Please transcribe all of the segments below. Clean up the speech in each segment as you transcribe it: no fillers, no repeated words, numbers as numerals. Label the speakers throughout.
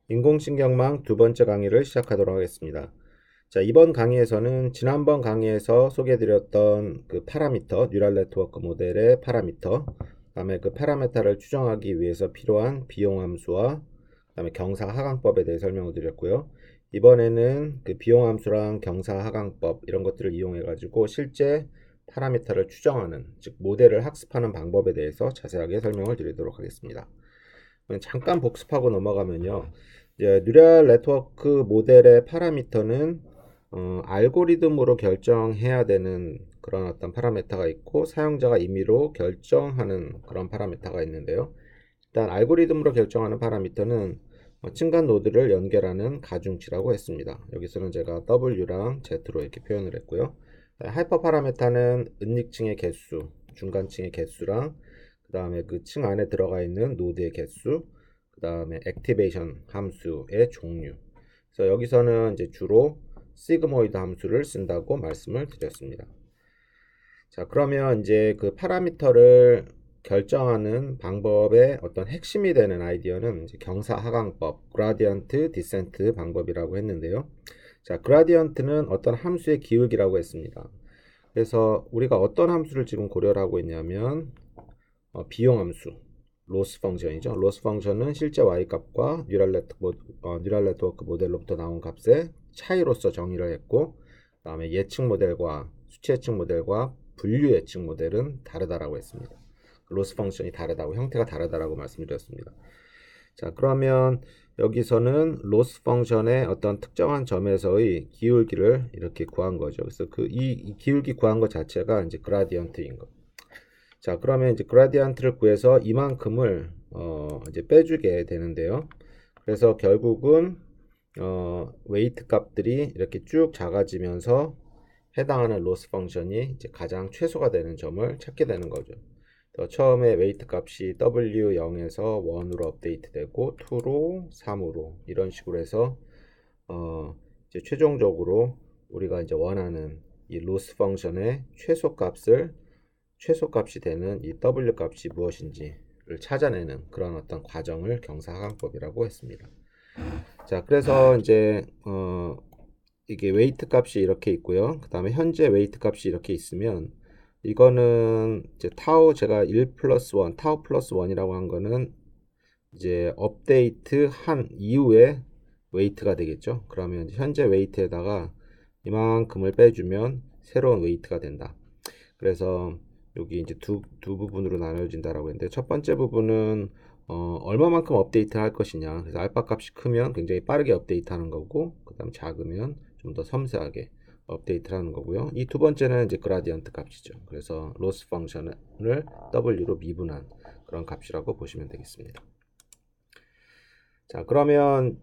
Speaker 1: 인공신경망 두 번째 강의를 시작하도록 하겠습니다. 자, 이번 강의에서는 지난번 강의에서 소개해드렸던 그 파라미터, 뉴럴 네트워크 모델의 파라미터, 그다음에 그 파라메타를 추정하기 위해서 필요한 비용함수와 그다음에 경사하강법에 대해 설명을 드렸고요. 이번에는 그 비용함수랑 경사하강법 이런 것들을 이용해 가지고 실제 파라미터를 추정하는, 즉 모델을 학습하는 방법에 대해서 자세하게 설명을 드리도록 하겠습니다. 잠깐 복습하고 넘어가면요. 이제 뉴럴 네트워크 모델의 파라미터는 알고리즘으로 결정해야 되는 그런 어떤 파라미터가 있고 사용자가 임의로 결정하는 그런 파라미터가 있는데요. 일단 알고리즘으로 결정하는 파라미터는 층간 노드를 연결하는 가중치라고 했습니다. 여기서는 제가 W랑 Z로 이렇게 표현을 했고요. 하이퍼 파라미터는 은닉층의 개수, 중간층의 개수랑 그 다음에 그 층 안에 들어가 있는 노드의 개수, 그 다음에 액티베이션 함수의 종류. 그래서 여기서는 이제 주로 시그모이드 함수를 쓴다고 말씀을 드렸습니다. 자, 그러면 이제 그 파라미터를 결정하는 방법의 어떤 핵심이 되는 아이디어는 이제 경사하강법, 그라디언트 디센트 방법이라고 했는데요. 자, 그라디언트는 어떤 함수의 기울기라고 했습니다. 그래서 우리가 어떤 함수를 지금 고려를 하고 있냐면 비용 함수, 로스 펑션이죠. 로스 펑션은 실제 y값과 뉴럴 네트워크 모델로부터 나온 값의 차이로서 정의를 했고, 그다음에 예측 모델과 수치 예측 모델과 분류 예측 모델은 다르다라고 했습니다. 로스 펑션이 다르다고, 형태가 다르다라고 말씀드렸습니다. 자, 그러면 여기서는 로스 펑션의 어떤 특정한 점에서의 기울기를 이렇게 구한 거죠. 그래서 이 기울기 구한 것 자체가 이제 그라디언트인 거. 자, 그러면 이제 그라디언트를 구해서 이만큼을 이제 빼주게 되는데요. 그래서 결국은 웨이트 값들이 이렇게 쭉 작아지면서 해당하는 로스 펑션이 이제 가장 최소가 되는 점을 찾게 되는 거죠. 처음에 웨이트 값이 W0에서 1으로 업데이트되고 2로 3으로 이런 식으로 해서 이제 최종적으로 우리가 이제 원하는 이 로스 펑션의 최소값이 되는 이 W 값이 무엇인지를 찾아내는 그런 어떤 과정을 경사하강법이라고 했습니다. 자, 그래서 이제 이게 웨이트 값이 이렇게 있고요. 그 다음에 현재 웨이트 값이 이렇게 있으면 이거는 이제 제가 1 플러스 1, 타우 플러스 1이라고 한 거는 이제 업데이트 한 이후에 웨이트가 되겠죠. 그러면 현재 웨이트에다가 이만큼을 빼주면 새로운 웨이트가 된다. 그래서 여기 이제 두 부분으로 나눠진다라고 했는데 첫 번째 부분은 얼마만큼 업데이트 할 것이냐. 그래서 알파 값이 크면 굉장히 빠르게 업데이트 하는 거고, 그 다음 작으면 좀 더 섬세하게 업데이트를 하는 거고요. 이 두 번째는 이제 그라디언트 값이죠. 그래서 로스 펑션을 W로 미분한 그런 값이라고 보시면 되겠습니다. 자, 그러면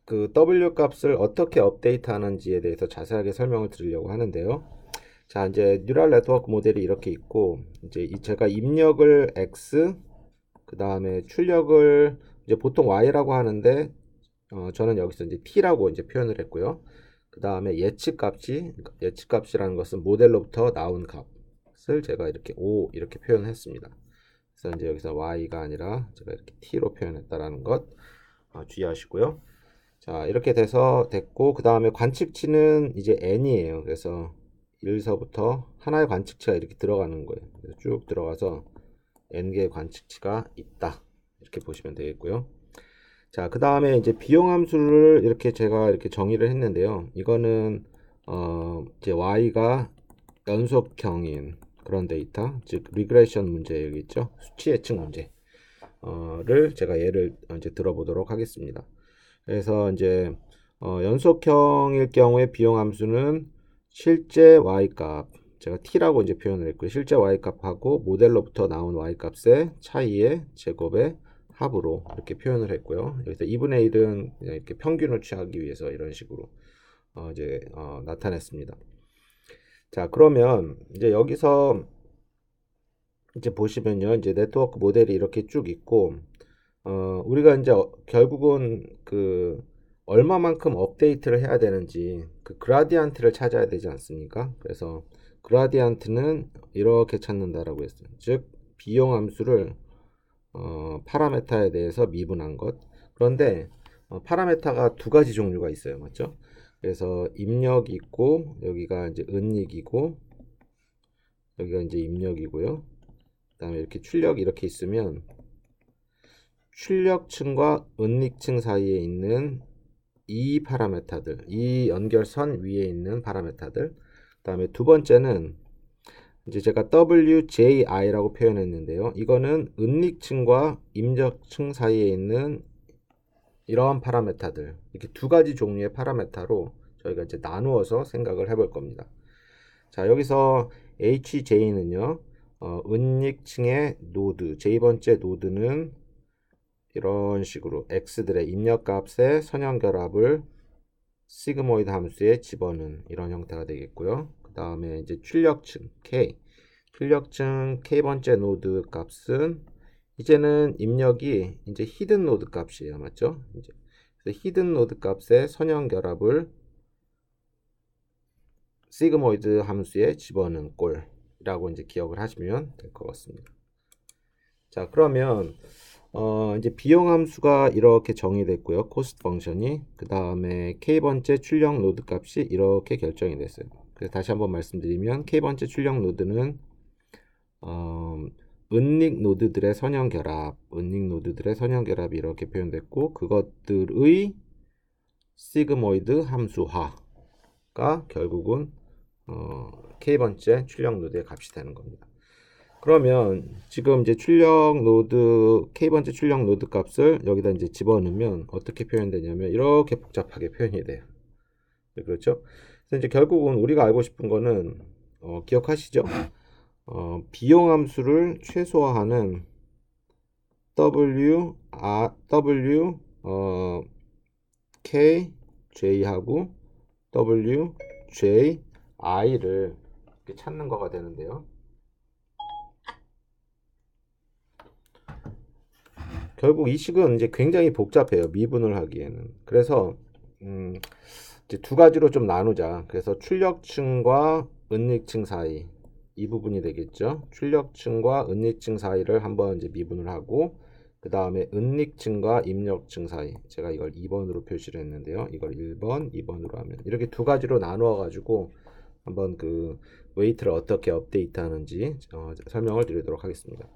Speaker 1: 그 W 값을 어떻게 업데이트 하는지에 대해서 자세하게 설명을 드리려고 하는데요. 자, 이제 뉴럴 네트워크 모델이 이렇게 있고, 이제 제가 입력을 X, 그 다음에 출력을 이제 보통 Y라고 하는데, 저는 여기서 이제 T라고 이제 표현을 했고요. 그 다음에 예측값이라는 것은 모델로부터 나온 값을 제가 이렇게 O 이렇게 표현했습니다. 그래서 이제 여기서 Y가 아니라 제가 이렇게 T로 표현했다라는 것 주의하시고요. 자, 이렇게 됐고, 그 다음에 관측치는 이제 N이에요. 그래서 1서부터 하나의 관측치가 이렇게 들어가는 거예요. 그래서 쭉 들어가서 N개의 관측치가 있다. 이렇게 보시면 되겠고요. 자, 그 다음에 이제 비용함수를 이렇게 제가 이렇게 정의를 했는데요. 이거는, 이제 Y가 연속형인 그런 데이터, 즉, 리그레션 문제 여기 있죠. 수치 예측 문제. 를 제가 예를 이제 들어보도록 하겠습니다. 그래서 이제 연속형일 경우에 비용 함수는 실제 y값, 제가 t라고 이제 표현을 했고요. 실제 y값하고 모델로부터 나온 y값의 차이의 제곱의 합으로 이렇게 표현을 했고요. 여기서 2분의 1은 이렇게 평균을 취하기 위해서 이런 식으로 이제 나타냈습니다. 자, 그러면 이제 여기서 이제 보시면요, 이제 네트워크 모델이 이렇게 쭉 있고, 우리가 이제 결국은 그 얼마만큼 업데이트를 해야 되는지 그 그라디안트를 찾아야 되지 않습니까? 그래서 그라디안트는 이렇게 찾는다라고 했어요. 즉 비용 함수를 파라메타에 대해서 미분한 것. 그런데 파라메타가 두 가지 종류가 있어요. 맞죠? 그래서 입력이 있고 여기가 이제 은닉이고 여기가 이제 입력이고요. 그다음에 이렇게 출력 이렇게 있으면 출력층과 은닉층 사이에 있는 이 파라메타들, 이 연결선 위에 있는 파라메타들. 그다음에 두 번째는 이제 제가 WJI라고 표현했는데요. 이거는 은닉층과 입력층 사이에 있는 이러한 파라메타들, 이렇게 두 가지 종류의 파라메타로 저희가 이제 나누어서 생각을 해볼 겁니다. 자, 여기서 HJ는요, 은닉층의 노드, J번째 노드는 이런 식으로 X들의 입력값의 선형결합을 시그모이드 함수에 집어넣은 이런 형태가 되겠고요. 그 다음에 이제 출력층 K, 출력층 K번째 노드 값은 이제는 입력이 이제 히든 노드 값이에요. 맞죠? 이제 히든 노드 값의 선형결합을 시그모이드 함수에 집어넣은 꼴이라고 이제 기억을 하시면 될 것 같습니다. 자, 그러면 이제 비용 함수가 이렇게 정의됐고요. 코스트 펑션이. 그 다음에 K번째 출력 노드 값이 이렇게 결정이 됐어요. 그래서 다시 한번 말씀드리면 K번째 출력 노드는 은닉 노드들의 선형 결합이 이렇게 표현됐고 그것들의 시그모이드 함수화가 결국은 K번째 출력 노드의 값이 되는 겁니다. 그러면 지금 이제 K번째 출력 노드 값을 여기다 이제 집어넣으면 어떻게 표현되냐면 이렇게 복잡하게 표현이 돼요. 그렇죠? 그래서 이제 결국은 우리가 알고 싶은 거는 기억하시죠? 비용 함수를 최소화하는 K, J하고 W, J, I를 이렇게 찾는 거가 되는데요. 결국 이 식은 이제 굉장히 복잡해요. 미분을 하기에는. 그래서 이제 두 가지로 좀 나누자. 그래서 출력층과 은닉층 사이 이 부분이 되겠죠. 출력층과 은닉층 사이를 한번 이제 미분을 하고 그 다음에 은닉층과 입력층 사이 제가 이걸 2번으로 표시를 했는데요. 이걸 1번, 2번으로 하면 이렇게 두 가지로 나누어 가지고 한번 그 웨이트를 어떻게 업데이트 하는지 설명을 드리도록 하겠습니다.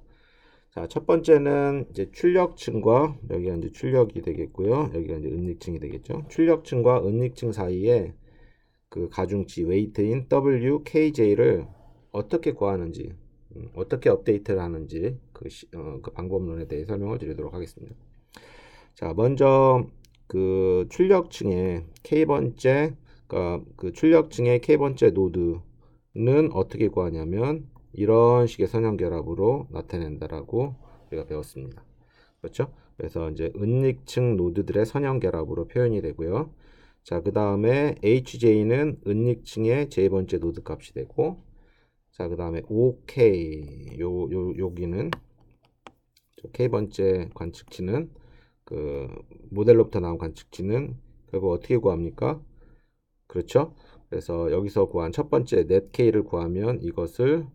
Speaker 1: 자, 첫 번째는 이제 출력층과 여기가 이제 출력이 되겠고요. 여기가 이제 은닉층이 되겠죠. 출력층과 은닉층 사이에 그 가중치 웨이트인 WKJ를 어떻게 구하는지, 어떻게 업데이트를 하는지 그 방법론에 대해 설명을 드리도록 하겠습니다. 자, 먼저 그 출력층의 K번째 그 출력층의 K번째 노드는 어떻게 구하냐면 이런 식의 선형결합으로 나타낸다라고 우리가 배웠습니다. 그렇죠? 그래서 이제 은닉층 노드들의 선형결합으로 표현이 되고요. 자, 그 다음에 HJ는 은닉층의 J번째 노드 값이 되고, 자, 그 다음에 OK, 여기는 K번째 관측치는 그 모델로부터 나온 관측치는 결국 어떻게 구합니까? 그렇죠? 그래서 여기서 구한 첫 번째 netK를 구하면 이것을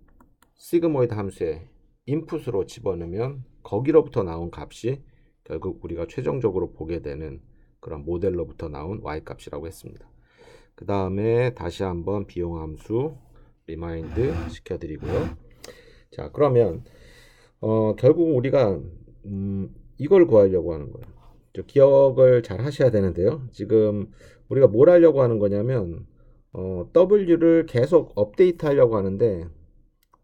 Speaker 1: 시그모이드 함수에 인풋으로 집어넣으면 거기로부터 나온 값이 결국 우리가 최종적으로 보게 되는 그런 모델로부터 나온 y값이라고 했습니다. 그 다음에 다시 한번 비용 함수 리마인드 시켜드리고요. 자, 그러면 결국 우리가 이걸 구하려고 하는 거예요. 기억을 잘 하셔야 되는데요. 지금 우리가 뭘 하려고 하는 거냐면 W를 계속 업데이트 하려고 하는데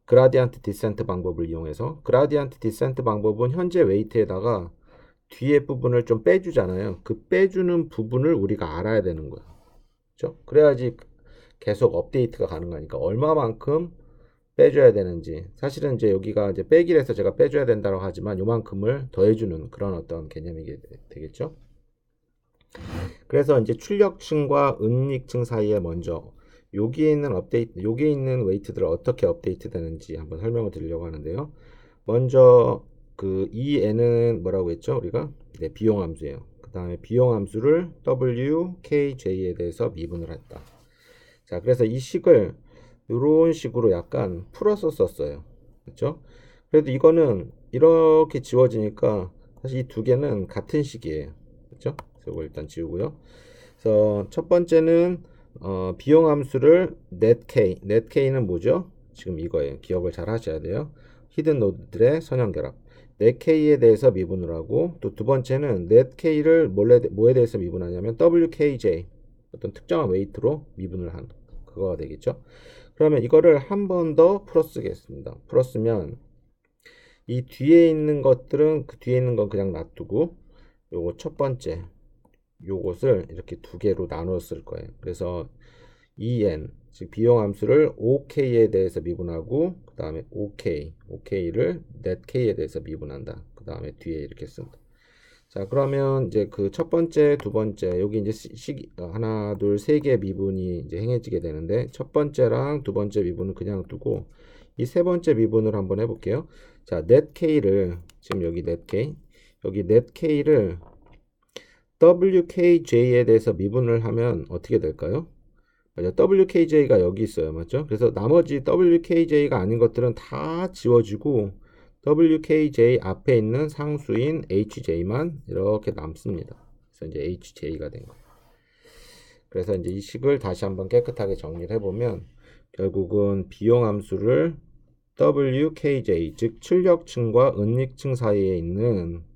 Speaker 1: 그라디언트 디센트 방법을 이용해서 그라디언트 디센트 방법은 현재 웨이트에다가 뒤에 부분을 좀 빼주잖아요. 그 빼주는 부분을 우리가 알아야 되는 거예요. 그렇죠? 그래야지 계속 업데이트가 가능하니까 얼마만큼 빼줘야 되는지 사실은 이제 여기가 이제 빼기를 해서 제가 빼줘야 된다고 하지만 요만큼을 더해주는 그런 어떤 개념이 되겠죠. 그래서 이제 출력층과 은닉층 사이에 먼저 여기에 있는 여기에 있는 웨이트들을 어떻게 업데이트 되는지 한번 설명을 드리려고 하는데요. 먼저 그 이 n은 뭐라고 했죠? 우리가 네, 비용 함수예요. 그 다음에 비용 함수를 WKJ에 대해서 미분을 했다. 자, 그래서 이 식을 이런 식으로 약간 풀어서 썼어요. 그렇죠? 그래도 이거는 이렇게 지워지니까 사실 이 두 개는 같은 식이에요. 되겠죠. 그래서 이걸 일단 지우고요. 그래서 첫 번째는 비용 함수를 netK는 뭐죠? 지금 이거예요. 기억을 잘 하셔야 돼요. 히든 노드들의 선형 결합. netK에 대해서 미분을 하고, 또 두 번째는 netK를 뭐에 대해서 미분하냐면 WKJ, 어떤 특정한 웨이트로 미분을 한 그거가 되겠죠. 그러면 이거를 한 번 더 풀어쓰겠습니다. 풀었으면 이 뒤에 있는 것들은 그 뒤에 있는 건 그냥 놔두고, 요거 첫 번째 요것을 이렇게 두 개로 나눠 쓸 거예요. 그래서 EN, 즉 비용 함수를 OK에 대해서 미분하고, 그 다음에 OK를 netK에 대해서 미분한다. 그 다음에 뒤에 이렇게 쓴다. 자, 그러면 이제 그 첫 번째, 두 번째, 여기 이제 하나, 둘, 세 개의 미분이 이제 행해지게 되는데, 첫 번째랑 두 번째 미분은 그냥 두고, 이 세 번째 미분을 한번 해볼게요. 자, netK를, 지금 여기 netK를 WKJ에 대해서 미분을 하면 어떻게 될까요? WKJ가 여기 있어요. 맞죠? 그래서 나머지 WKJ가 아닌 것들은 다 지워지고 WKJ 앞에 있는 상수인 HJ만 이렇게 남습니다. 그래서 이제 HJ가 된 거예요. 그래서 이제 이 식을 다시 한번 깨끗하게 정리를 해보면 결국은 비용 함수를 WKJ, 즉 출력층과 은닉층 사이에 있는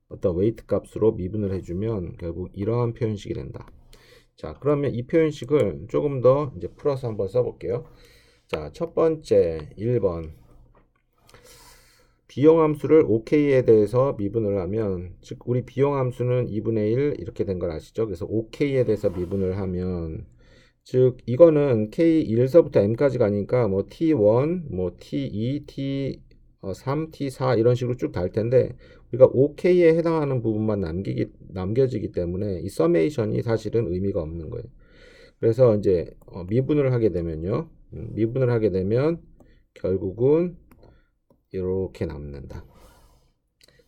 Speaker 1: 어떤 웨이트 값으로 미분을 해주면 결국 이러한 표현식이 된다. 자, 그러면 이 표현식을 조금 더 이제 풀어서 한번 써볼게요. 자, 첫 번째 1번 비용 함수를 OK에 대해서 미분을 하면, 즉 우리 비용 함수는 2분의 1 이렇게 된 걸 아시죠? 그래서 OK에 대해서 미분을 하면, 즉 이거는 K1서부터 M까지 가니까 뭐 T1, 뭐 T2, T3, T4 이런 식으로 쭉 달 텐데, 우리가 OK에 해당하는 부분만 남겨지기 때문에 이 서메이션이 사실은 의미가 없는 거예요. 그래서 이제 미분을 하게 되면요. 미분을 하게 되면 결국은 이렇게 남는다.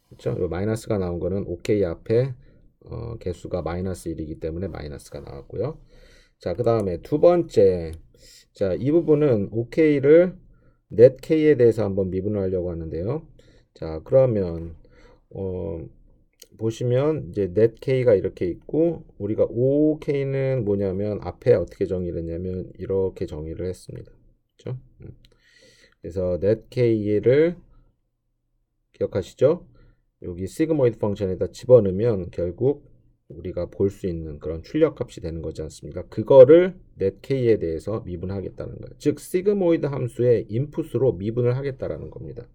Speaker 1: 그렇죠? 요 마이너스가 나온 거는 OK 앞에 개수가 마이너스 1이기 때문에 마이너스가 나왔고요. 자, 그 다음에 두 번째. 자, 이 부분은 OK를 netK에 대해서 한번 미분을 하려고 하는데요. 자, 그러면 보시면 이제 netK가 이렇게 있고, 우리가 OK는 뭐냐면 앞에 어떻게 정의를 했냐면 이렇게 정의를 했습니다. 그렇죠? 그래서 netK를 기억하시죠? 여기 시그모이드 펑션에다 집어넣으면 결국 우리가 볼 수 있는 그런 출력 값이 되는 거지 않습니까? 그거를 netK에 대해서 미분하겠다는 거예요. 즉 시그모이드 함수의 인풋으로 미분을 하겠다라는 겁니다.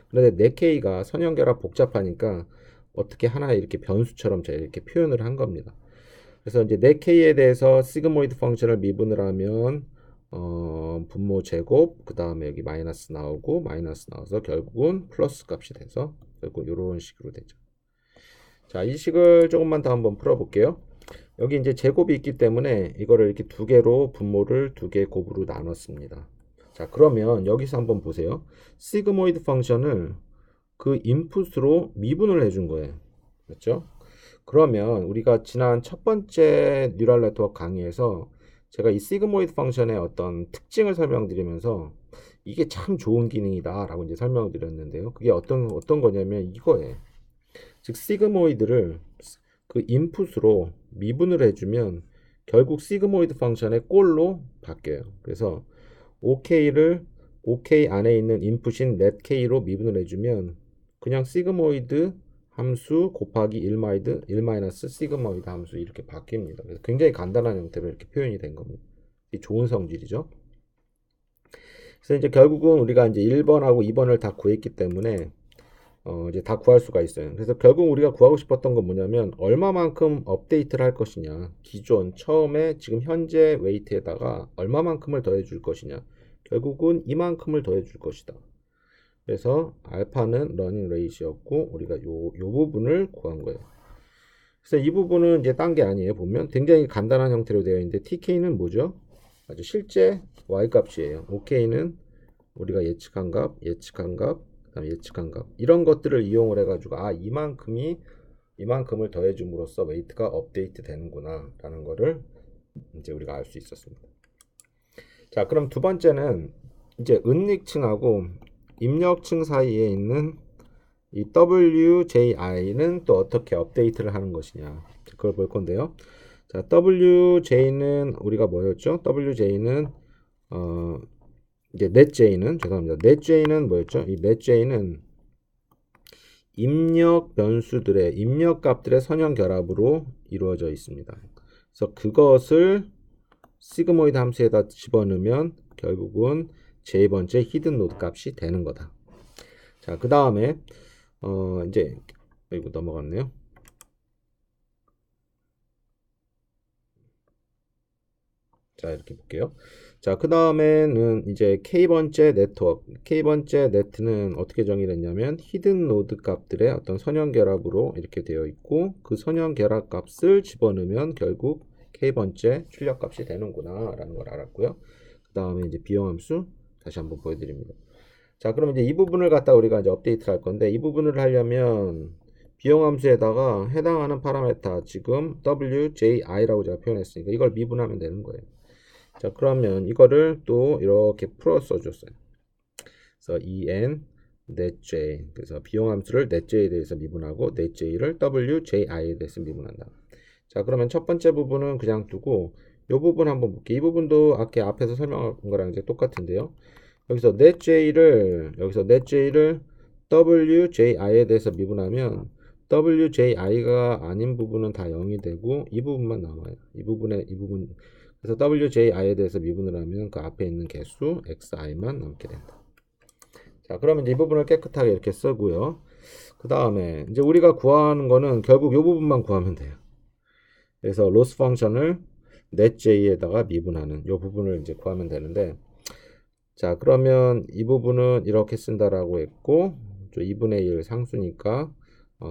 Speaker 1: 그런데 netK가 선형결합 복잡하니까 어떻게 하나의 이렇게 변수처럼 제가 이렇게 표현을 한 겁니다. 그래서 이제 netK에 대해서 시그모이드 펑션을 미분을 하면 분모 제곱, 그 다음에 여기 마이너스 나오고 마이너스 나와서 결국은 플러스 값이 돼서 결국 이런 식으로 되죠. 자, 이 식을 조금만 더 한번 풀어볼게요. 여기 이제 제곱이 있기 때문에 이거를 이렇게 두 개로 분모를 두 개 곱으로 나눴습니다. 자, 그러면 여기서 한번 보세요. 시그모이드 펑션을 그 인풋으로 미분을 해준 거예요. 맞죠? 그러면 우리가 지난 첫 번째 뉴럴 네트워크 강의에서 제가 이 시그모이드 펑션의 어떤 특징을 설명드리면서 이게 참 좋은 기능이다 라고 이제 설명을 드렸는데요. 그게 어떤 거냐면 이거예요. 즉 시그모이드를 그 인풋으로 미분을 해주면 결국 시그모이드 펑션의 꼴로 바뀌어요. 그래서 OK를 OK 안에 있는 인풋인 netK로 미분을 해주면 그냥 시그모이드 함수 곱하기 1 마이너스 시그모이드 함수 이렇게 바뀝니다. 그래서 굉장히 간단한 형태로 이렇게 표현이 된 겁니다. 이 좋은 성질이죠. 그래서 이제 결국은 우리가 이제 1번하고 2번을 다 구했기 때문에 이제 다 구할 수가 있어요. 그래서 결국 우리가 구하고 싶었던 건 뭐냐면 얼마만큼 업데이트를 할 것이냐, 기존 처음에 지금 현재 웨이트에다가 얼마만큼을 더해 줄 것이냐, 결국은 이만큼을 더해 줄 것이다. 그래서 알파는 러닝 레이시였고 우리가 요 부분을 구한 거예요. 그래서 이 부분은 이제 딴 게 아니에요. 보면 굉장히 간단한 형태로 되어 있는데 TK는 뭐죠? 아주 실제 Y 값이에요. OK는 우리가 예측한 값, 그다음에 예측한 값 이런 것들을 이용을 해가지고 이만큼을 더해줌으로써 웨이트가 업데이트 되는구나 라는 거를 이제 우리가 알 수 있었습니다. 자, 그럼 두 번째는 이제 은닉층하고 입력층 사이에 있는 이 WJI는 또 어떻게 업데이트를 하는 것이냐. 그걸 볼 건데요. 자, WJ는 우리가 뭐였죠? WJ는 이제 netJ는 죄송합니다. netJ는 뭐였죠? 이 netJ는 입력 변수들의 입력 값들의 선형 결합으로 이루어져 있습니다. 그래서 그것을 시그모이드 함수에다 집어넣으면 결국은 j 번째 히든 노드 값이 되는 거다. 자, 그 다음에 이제 이거 넘어갔네요. 자, 이렇게 볼게요. 자, 그 다음에는 이제 K번째 네트워크. K번째 네트는 어떻게 정의됐냐면 히든 노드 값들의 어떤 선형 결합으로 이렇게 되어 있고 그 선형 결합 값을 집어넣으면 결국 K번째 출력 값이 되는구나 라는 걸 알았고요. 그 다음에 이제 비용함수 다시 한번 보여드립니다. 자, 그럼 이제 이 부분을 갖다 우리가 이제 업데이트를 할 건데 이 부분을 하려면 비용함수에다가 해당하는 파라메타 지금 WJI라고 제가 표현했으니까 이걸 미분하면 되는 거예요. 자, 그러면 이거를 또 이렇게 풀어 써줬어요. 그래서 en netj 그래서 비용함수를 netj에 대해서 미분하고 netj를 wji에 대해서 미분한다. 자, 그러면 첫 번째 부분은 그냥 두고 이 부분 한번 볼게요. 이 부분도 아까 앞에서 설명한 거랑 이제 똑같은데요. 여기서 netj를 wji에 대해서 미분하면 wji가 아닌 부분은 다 0이 되고 이 부분만 남아요. 이 부분 그래서 wji에 대해서 미분을 하면 그 앞에 있는 개수 xi만 남게 된다. 자, 그러면 이제 이 부분을 깨끗하게 이렇게 쓰고요. 그 다음에 이제 우리가 구하는 거는 결국 이 부분만 구하면 돼요. 그래서 로스 펑션을 netj에다가 미분하는 이 부분을 이제 구하면 되는데, 자, 그러면 이 부분은 이렇게 쓴다라고 했고, 2분의 1 상수니까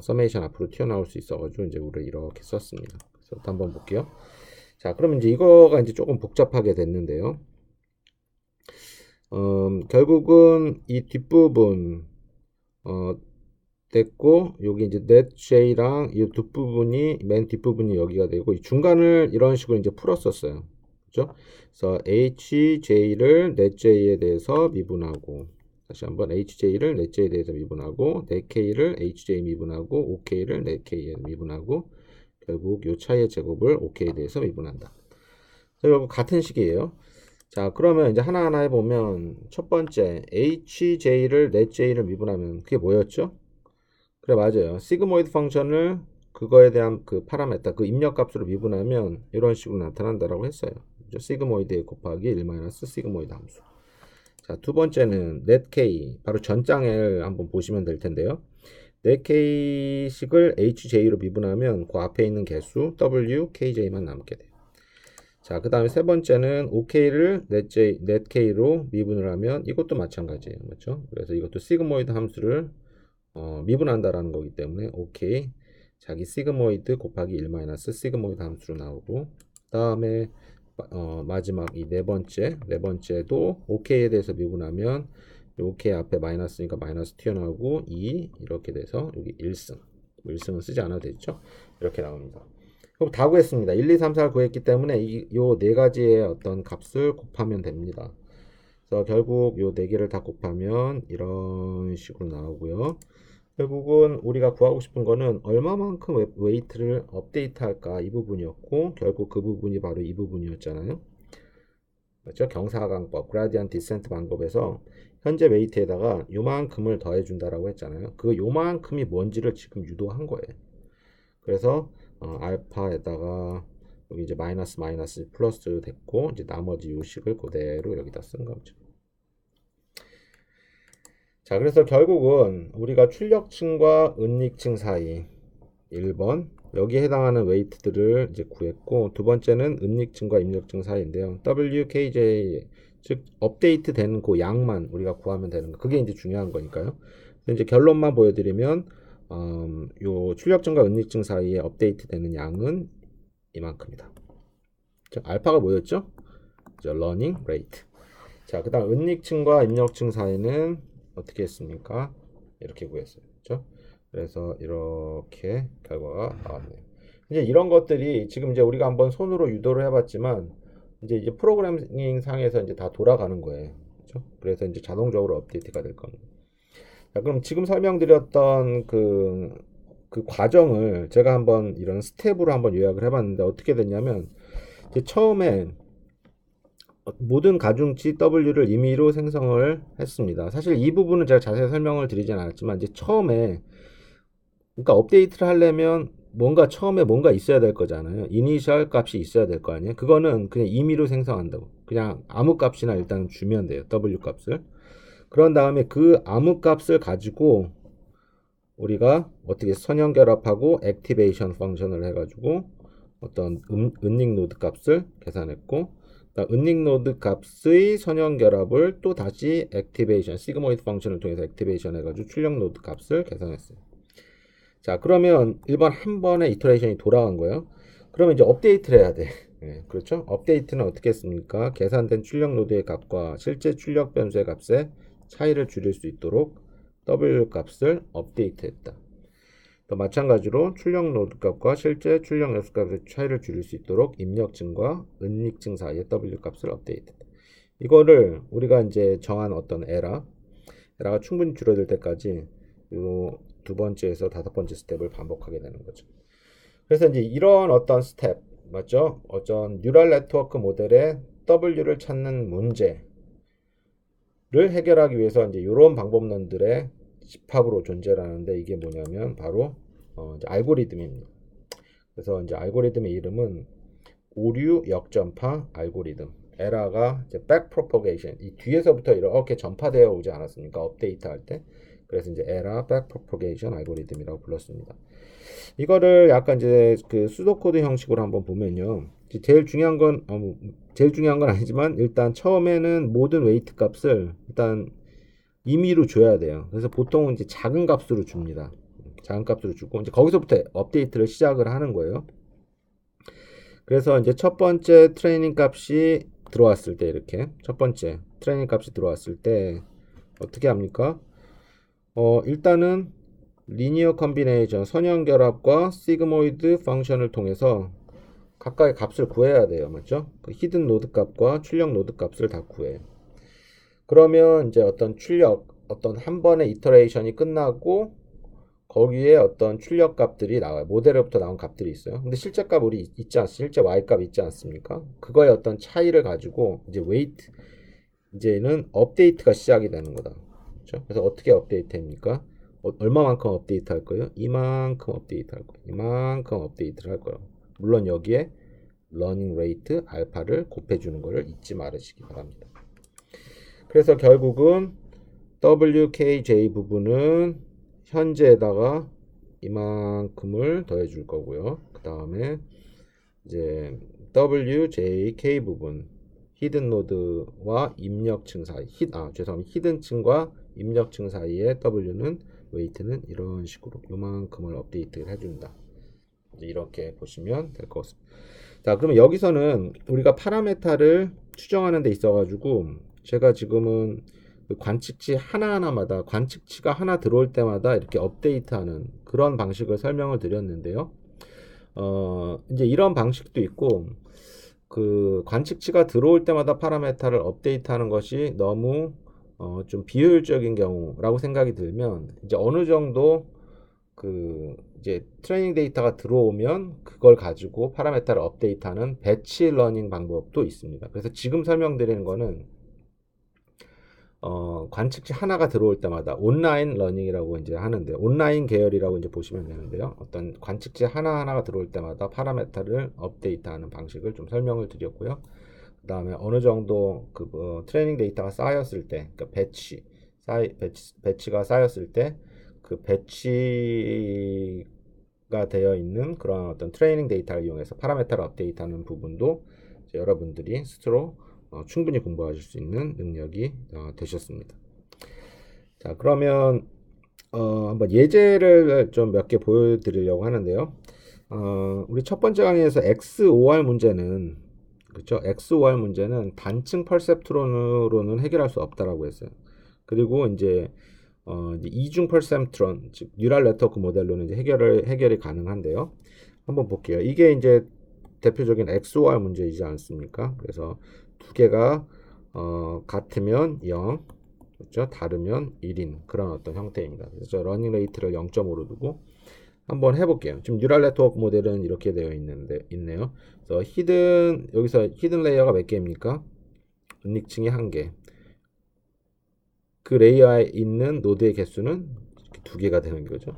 Speaker 1: 서메이션 앞으로 튀어나올 수 있어가지고 이제 우리 이렇게 썼습니다. 그래서 또 한번 볼게요. 자, 그럼 이제 이거가 이제 조금 복잡하게 됐는데요. 결국은 이 뒷부분 됐고 여기 이제 netj랑 이 뒷부분이 맨 뒷부분이 여기가 되고 이 중간을 이런 식으로 이제 풀었었어요. 그죠? 그래서 hj를 netj에 대해서 미분하고 다시 한번 hj를 netj에 대해서 미분하고 netk를 hj 미분하고 ok를 netK에 미분하고 결국 요 차이의 제곱을 ok에 대해서 미분한다. 결국 같은 식이에요. 자, 그러면 이제 하나하나 해보면 첫 번째 hj를 netj를 미분하면 그게 뭐였죠? 그래, 맞아요. 시그모이드 펑션을 그거에 대한 그 파라메타 그 입력값으로 미분하면 이런 식으로 나타난다라고 했어요. 시그모이드 곱하기 1 시그모이드 함수. 자, 두 번째는 netk 바로 전장을 한번 보시면 될 텐데요. netk식을 hj로 미분하면 그 앞에 있는 개수 wkj만 남게 돼요. 자, 그 다음에 세 번째는 ok를 netk로 미분을 하면 이것도 마찬가지예요. 맞죠? 그래서 이것도 시그모이드 함수를 미분한다라는 거기 때문에 ok 자기 시그모이드 곱하기 1 시그모이드 함수로 나오고 그 다음에 마지막 이 네 번째도 ok에 대해서 미분하면 ok 앞에 마이너스니까 마이너스 튀어나오고 2 이렇게 돼서 여기 1승 1승은 쓰지 않아도 되죠. 이렇게 나옵니다. 그럼 다 구했습니다. 1, 2, 3, 4를 구했기 때문에 이 네 가지의 어떤 값을 곱하면 됩니다. 그래서 결국 요 네 개를 다 곱하면 이런 식으로 나오고요. 결국은 우리가 구하고 싶은 거는 얼마만큼 웨이트를 업데이트 할까 이 부분이었고 결국 그 부분이 바로 이 부분이었잖아요. 그렇죠? 경사하강법, 그라디언트 디센트 방법에서 현재 웨이트에다가 요만큼을 더해 준다라고 했잖아요. 그 요만큼이 뭔지를 지금 유도한 거예요. 그래서 알파에다가 여기 이제 마이너스 플러스 됐고 이제 나머지 요식을 그대로 여기다 쓴 거죠. 자, 그래서 결국은 우리가 출력층과 은닉층 사이 1번 여기에 해당하는 웨이트들을 이제 구했고 두 번째는 은닉층과 입력층 사이인데요. WKJ 즉 업데이트 되는 그 양만 우리가 구하면 되는 거. 그게 이제 중요한 거니까요. 이제 결론만 보여드리면 요 출력층과 은닉층 사이에 업데이트 되는 양은 이만큼이다. 즉 알파가 뭐였죠? 러닝 레이트. 자, 그다음 은닉층과 입력층 사이는 어떻게 했습니까? 이렇게 구했어요. 그렇죠? 그래서 이렇게 결과가 나왔네요. 이제 이런 것들이 지금 이제 우리가 한번 손으로 유도를 해봤지만 이제 프로그래밍 상에서 이제 다 돌아가는 거예요. 그렇죠? 그래서 이제 자동적으로 업데이트가 될 겁니다. 자, 그럼 지금 설명드렸던 그 과정을 제가 한번 이런 스텝으로 한번 요약을 해봤는데 어떻게 됐냐면 이제 처음에 모든 가중치 W를 임의로 생성을 했습니다. 사실 이 부분은 제가 자세히 설명을 드리진 않았지만 이제 처음에 그러니까 업데이트를 하려면 뭔가 처음에 뭔가 있어야 될 거잖아요. 이니셜 값이 있어야 될 거 아니에요. 그거는 그냥 임의로 생성한다고. 그냥 아무 값이나 일단 주면 돼요. W 값을. 그런 다음에 그 아무 값을 가지고 우리가 어떻게 선형결합하고 액티베이션 펑션을 해가지고 어떤 은닉 노드 값을 계산했고 은닉 노드 값의 선형결합을 또 다시 액티베이션 시그모이드 펑션을 통해서 액티베이션 해가지고 출력 노드 값을 계산했어요. 자, 그러면 1번 한 번에 이터레이션이 돌아간 거예요. 그러면 이제 업데이트를 해야 돼. 네, 그렇죠? 업데이트는 어떻게 했습니까? 계산된 출력 노드의 값과 실제 출력 변수의 값의 차이를 줄일 수 있도록 W 값을 업데이트했다. 또 마찬가지로 출력 노드 값과 실제 출력 여수 값의 차이를 줄일 수 있도록 입력층과 은닉층 사이의 W 값을 업데이트했다. 이거를 우리가 이제 정한 어떤 에라가 충분히 줄어들 때까지 요 두 번째에서 다섯 번째 스텝을 반복하게 되는 거죠. 그래서 이제 이런 어떤 스텝, 맞죠? 어떤 뉴럴 네트워크 모델의 W를 찾는 문제를 해결하기 위해서 이제 이런 방법론들의 집합으로 존재를 하는데 이게 뭐냐면 바로 이제 알고리즘입니다. 그래서 이제 알고리즘의 이름은 오류 역전파 알고리즘. 에라가 이제 back propagation, 이 뒤에서부터 이렇게 전파되어 오지 않았습니까? 업데이트 할 때. 그래서 이제 에라 back propagation 알고리즘이라고 불렀습니다. 이거를 약간 이제 그 수도코드 형식으로 한번 보면요. 제일 중요한 건 제일 중요한 건 아니지만 일단 처음에는 모든 웨이트 값을 일단 임의로 줘야 돼요. 그래서 보통은 이제 작은 값으로 줍니다. 작은 값으로 주고 이제 거기서부터 업데이트를 시작을 하는 거예요. 그래서 이제 첫 번째 트레이닝 값이 들어왔을 때 이렇게 첫 번째 트레이닝 값이 들어왔을 때 어떻게 합니까? 일단은 리니어 컨비네이션 선형결합과 시그모이드 펑션을 통해서 각각의 값을 구해야 돼요. 맞죠? 그 히든 노드 값과 출력 노드 값을 다 구해요. 그러면 이제 어떤 한 번의 이터레이션이 끝나고 거기에 어떤 출력 값들이 나와요. 모델로부터 나온 값들이 있어요. 근데 실제 값 우리 있지 않습니까? 실제 Y 값 있지 않습니까? 그거의 어떤 차이를 가지고 이제 웨이트 이제는 업데이트가 시작이 되는 거다. 그렇죠? 그래서 어떻게 업데이트합니까? 얼마만큼 업데이트 할 거예요? 이만큼 업데이트 할 거예요. 이만큼 업데이트를 할 거예요. 물론 여기에 러닝 레이트 알파를 곱해주는 것을 잊지 말으시기 바랍니다. 그래서 결국은 WKJ 부분은 현재에다가 이만큼을 더해 줄 거고요. 그 다음에 이제 WJK 부분 히든 노드와 입력층 사이 죄송합니다. 히든층과 입력층 사이의 W는 웨이트는 이런 식으로 요만큼을 업데이트를 해준다. 이렇게 보시면 될 것 같습니다. 자, 그러면 여기서는 우리가 파라메타를 추정하는 데 있어 가지고 제가 지금은 그 관측치 하나하나마다 관측치가 하나 들어올 때마다 이렇게 업데이트하는 그런 방식을 설명을 드렸는데요. 이제 이런 방식도 있고 그 관측치가 들어올 때마다 파라메타를 업데이트하는 것이 너무 좀 비효율적인 경우라고 생각이 들면 이제 어느 정도 그 이제 트레이닝 데이터가 들어오면 그걸 가지고 파라메타를 업데이트하는 배치 러닝 방법도 있습니다. 그래서 지금 설명드리는 거는 관측치 하나가 들어올 때마다 온라인 러닝이라고 이제 하는데 온라인 계열이라고 이제 보시면 되는데요. 어떤 관측치 하나하나가 들어올 때마다 파라메타를 업데이트하는 방식을 좀 설명을 드렸고요. 그 다음에 어느 정도 트레이닝 데이터가 쌓였을 때, 그러니까 배치가 쌓였을 때 그 배치가 되어 있는 그런 어떤 트레이닝 데이터를 이용해서 파라메타를 업데이트하는 부분도 여러분들이 스스로 충분히 공부하실 수 있는 능력이 되셨습니다. 자, 그러면 한번 예제를 좀 몇 개 보여드리려고 하는데요. 우리 첫 번째 강의에서 XOR 문제는 그렇죠? XOR 문제는 단층 퍼셉트론으로는 해결할 수 없다라고 했어요. 그리고 이제 이중 퍼셉트론, 즉 뉴럴 네트워크 모델로는 이제 해결이 가능한데요. 한번 볼게요. 이게 이제 대표적인 XOR 문제이지 않습니까? 그래서 두 개가 같으면 0, 그렇죠? 다르면 1인 그런 어떤 형태입니다. 그래서 러닝 레이트를 0.5로 두고 한번 해볼게요. 지금 뉴럴 네트워크 모델은 이렇게 되어 있네요. 그래서 여기서 히든 레이어가 몇 개입니까? 은닉층이 1개. 그 레이어에 있는 노드의 개수는 이렇게 2개가 되는 거죠.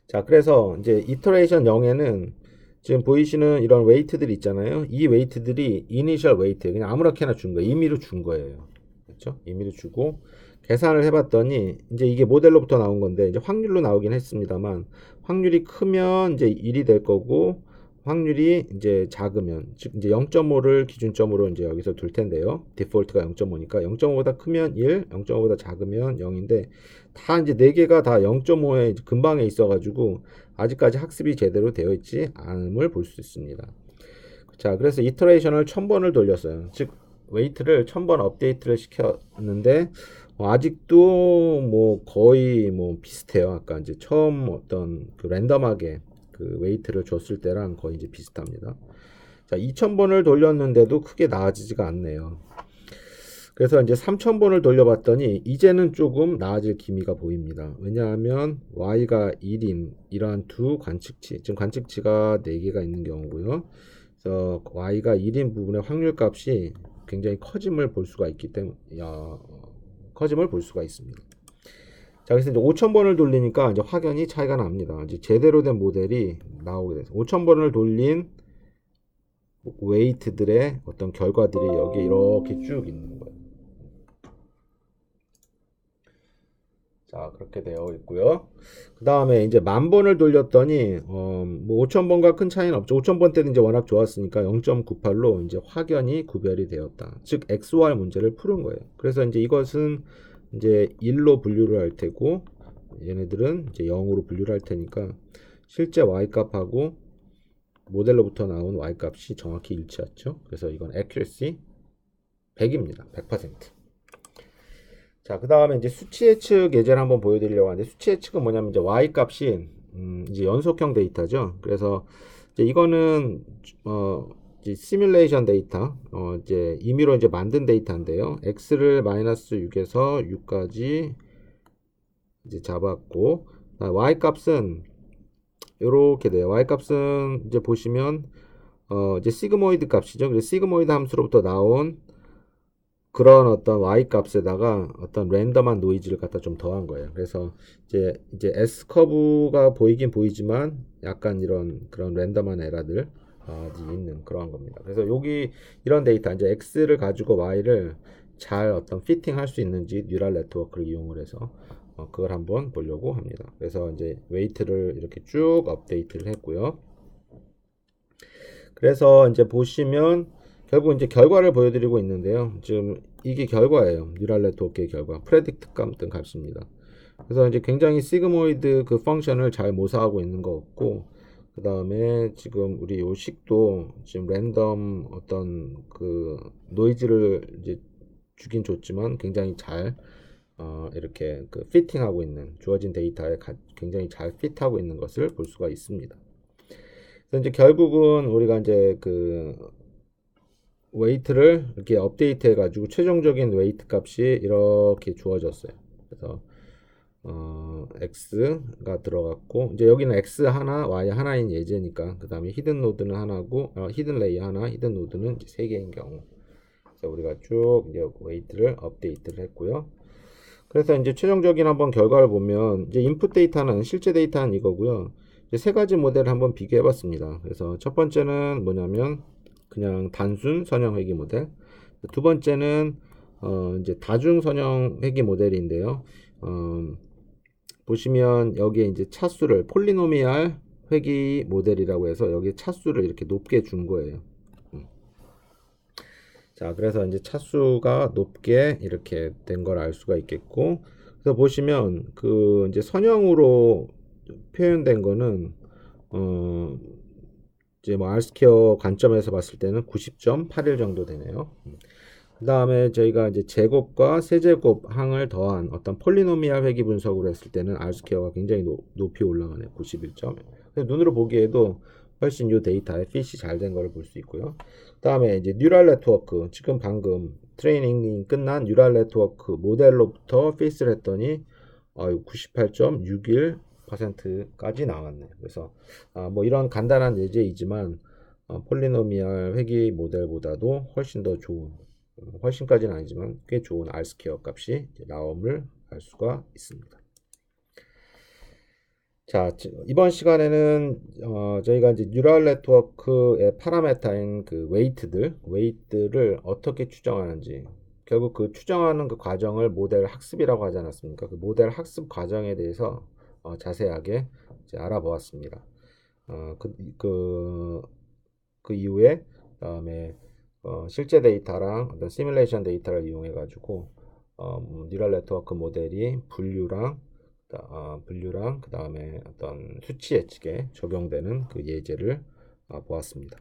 Speaker 1: 자, 그래서 이제 이터레이션 0에는 지금 보이시는 이런 웨이트들이 있잖아요. 이 웨이트들이 이니셜 웨이트, 그냥 아무렇게나 준 거예요. 임의로 준 거예요. 그렇죠? 임의로 주고 계산을 해봤더니 이제 이게 모델로부터 나온 건데 이제 확률로 나오긴 했습니다만 확률이 크면 이제 1이 될 거고 확률이 이제 작으면 즉 이제 0.5를 기준점으로 이제 여기서 둘 텐데요. 디폴트가 0.5니까 0.5보다 크면 1, 0.5보다 작으면 0인데 다 이제 4개가 다 0.5에 근방에 있어가지고 아직까지 학습이 제대로 되어 있지 않음을 볼 수 있습니다. 자, 그래서 이터레이션을 1000번을 돌렸어요. 즉 웨이트를 1000번 업데이트를 시켰는데 아직도 뭐 거의 뭐 비슷해요. 아까 이제 처음 어떤 그 랜덤하게 그 웨이트를 줬을 때랑 거의 이제 비슷합니다. 자, 2000번을 돌렸는데도 크게 나아지지가 않네요. 그래서 이제 3000번을 돌려봤더니 이제는 조금 나아질 기미가 보입니다. 왜냐하면 y가 1인 이러한 두 관측치, 지금 관측치가 4개가 있는 경우고요. 그래서 y가 1인 부분의 확률 값이 굉장히 커짐을 볼 수가 있기 때문에 커짐을 볼 수가 있습니다. 자, 그래서 이제 5000번을 돌리니까 이제 확연히 차이가 납니다. 이제 제대로 된 모델이 나오게 돼서 5000번을 돌린 웨이트들의 어떤 결과들이 여기 이렇게 쭉 있는 거예요. 자, 그렇게 되어 있고요. 그 다음에 이제 10,000번을 돌렸더니 뭐 5000번과 큰 차이는 없죠. 5000번 때는 이제 워낙 좋았으니까 0.98로 이제 확연히 구별이 되었다. 즉 XY 문제를 푸는 거예요. 그래서 이제 이것은 이제 1로 분류를 할 테고 얘네들은 이제 0으로 분류를 할 테니까 실제 Y 값하고 모델로부터 나온 Y 값이 정확히 일치하죠. 그래서 이건 accuracy 100입니다. 100%. 자, 그 다음에 이제 수치 예측 예제를 한번 보여드리려고 하는데 수치 예측은 뭐냐면 이제 Y 값이 이제 연속형 데이터죠. 그래서 이제 이거는 이제 시뮬레이션 데이터, 이제 임의로 이제 만든 데이터인데요. X를 마이너스 6에서 6까지 이제 잡았고, Y 값은 이렇게 돼요. Y 값은 이제 보시면 이제 시그모이드 값이죠. 그래서 시그모이드 함수로부터 나온 그런 어떤 y 값에다가 어떤 랜덤한 노이즈를 갖다 좀 더한 거예요. 그래서 이제 S 커브가 보이긴 보이지만 약간 이런 그런 랜덤한 에러들 있는 그런 겁니다. 그래서 여기 이런 데이터 이제 X를 가지고 Y를 잘 어떤 피팅할 수 있는지 뉴럴 네트워크를 이용을 해서 그걸 한번 보려고 합니다. 그래서 이제 웨이트를 이렇게 쭉 업데이트를 했고요. 그래서 이제 보시면 결국 이제 결과를 보여드리고 있는데요. 지금 이게 결과예요. 뉴럴 네트워크의 결과. 프레딕트 값 등 값입니다. 그래서 이제 굉장히 시그모이드 그 펑션을 잘 모사하고 있는 것 같고, 그 다음에 지금 우리 요 식도 지금 랜덤 어떤 그 노이즈를 이제 주긴 줬지만 굉장히 잘 이렇게 그 피팅하고 있는 주어진 데이터에 굉장히 잘 핏하고 있는 것을 볼 수가 있습니다. 그래서 이제 결국은 우리가 이제 그 웨이트를 이렇게 업데이트 해가지고 최종적인 웨이트 값이 이렇게 주어졌어요. 그래서 x가 들어갔고 이제 여기는 x 하나, y 하나인 예제니까 그 다음에 히든 노드는 하나고 히든 레이어 하나, 히든 노드는 이제 3개인 경우. 그래서 우리가 쭉 이제 웨이트를 업데이트를 했고요. 그래서 이제 최종적인 한번 결과를 보면 이제 인풋 데이터는 실제 데이터는 이거고요. 이제 3가지 모델을 한번 비교해봤습니다. 그래서 첫 번째는 뭐냐면 그냥 단순 선형 회귀 모델. 두 번째는 이제 다중 선형 회귀 모델인데요. 보시면 여기에 이제 차수를 폴리노미알 회귀 모델이라고 해서 여기 차수를 이렇게 높게 준 거예요. 자, 그래서 이제 차수가 높게 이렇게 된 걸 알 수가 있겠고, 그래서 보시면 그 이제 선형으로 표현된 거는 이제 뭐 R스퀘어 관점에서 봤을 때는 90.81 정도 되네요. 그 다음에 저희가 이제 제곱과 세제곱 항을 더한 어떤 폴리노미알 회귀 분석으로 했을 때는 R스퀘어가 굉장히 높이 올라가네요. 91점. 눈으로 보기에도 훨씬 이 데이터에 핏이 잘 된 걸 볼 수 있고요. 그 다음에 이제 뉴럴 네트워크, 지금 방금 트레이닝이 끝난 뉴럴 네트워크 모델로부터 페이스를 했더니 98.61%까지 나왔네요. 그래서 뭐 이런 간단한 예제이지만 폴리노미얼 회귀 모델보다도 훨씬 더 좋은, 훨씬까지는 아니지만 꽤 좋은 R스퀘어 값이 나옴을 알 수가 있습니다. 자, 이번 시간에는 저희가 이제 뉴럴 네트워크의 파라메타인 그 웨이트들을 어떻게 추정하는지, 결국 그 추정하는 그 과정을 모델 학습이라고 하지 않았습니까? 그 모델 학습 과정에 대해서 자세하게 이제 알아보았습니다. 그 이후에 그다음에 실제 데이터랑 어떤 시뮬레이션 데이터를 이용해 가지고 뉴럴 네트워크 모델이 분류랑 그다음에 어떤 수치 예측에 적용되는 그 예제를 보았습니다.